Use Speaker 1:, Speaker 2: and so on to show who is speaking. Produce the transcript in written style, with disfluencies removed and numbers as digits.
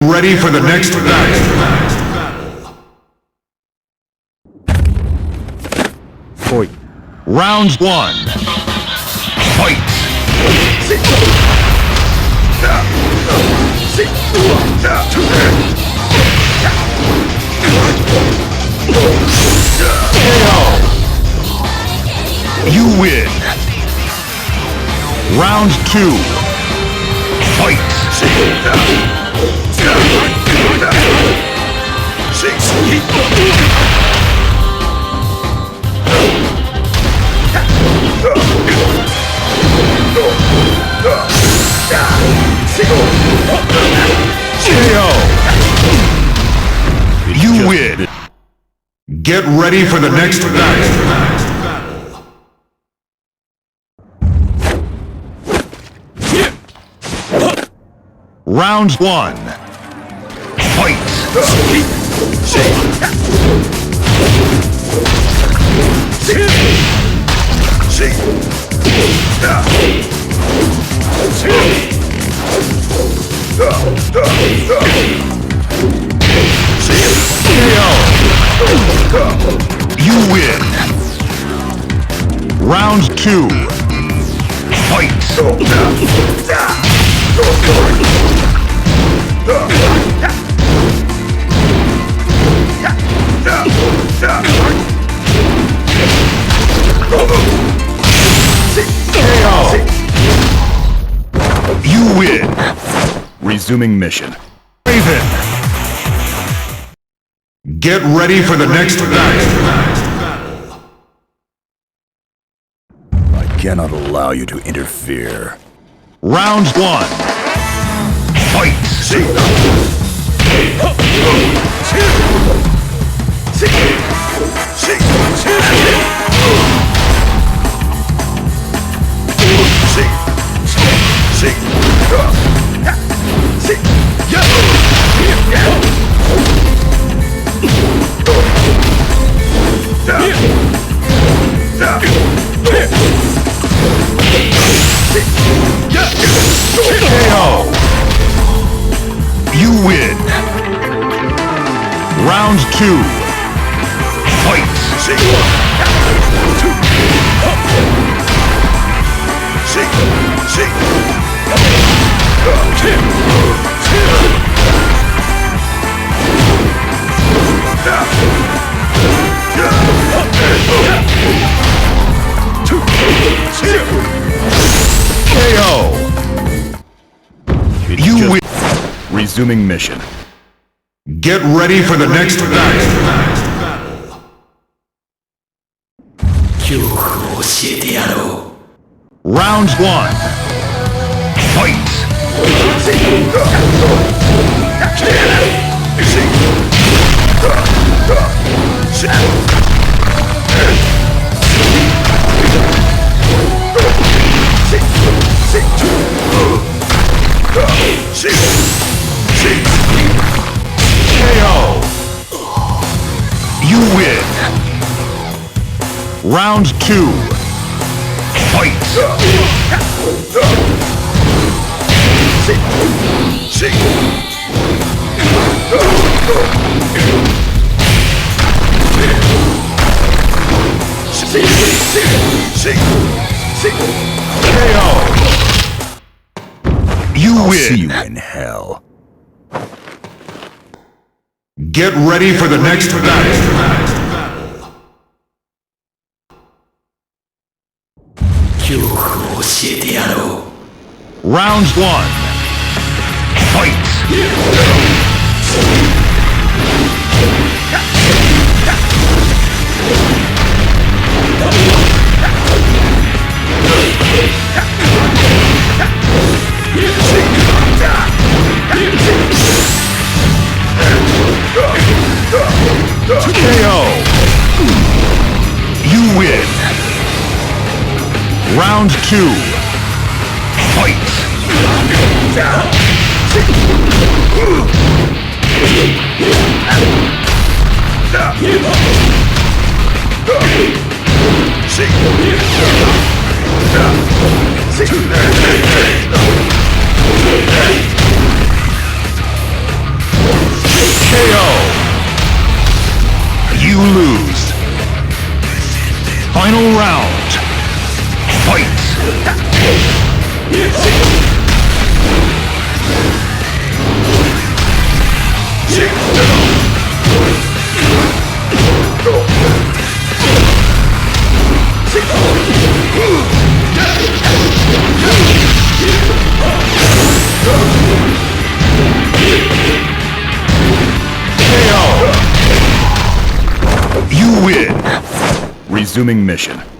Speaker 1: Ready for the next battle.
Speaker 2: Fight.
Speaker 1: Round one. Fight. KO. You win. Round two. Fight. KO. You win. Get ready for the next battle. Round one. Fight. You win. Round two. Fight. KO. You win.
Speaker 2: Resuming mission.
Speaker 1: Reven. Get ready for the next battle.
Speaker 2: I cannot allow you to interfere.
Speaker 1: Round one. Fight. KO. You win. Round two. Fight. KO. You win.
Speaker 2: Resuming mission.
Speaker 1: Get ready for the next battle. Round one. Fight. KO. You win. Round two. Fight. KO. You
Speaker 2: I'll
Speaker 1: win.
Speaker 2: see you in hell.
Speaker 1: Get ready for the next battle. Round one. Fight. KO. You win. Round two. Fight. Final round. Fight! KO! You win!
Speaker 2: Resuming mission.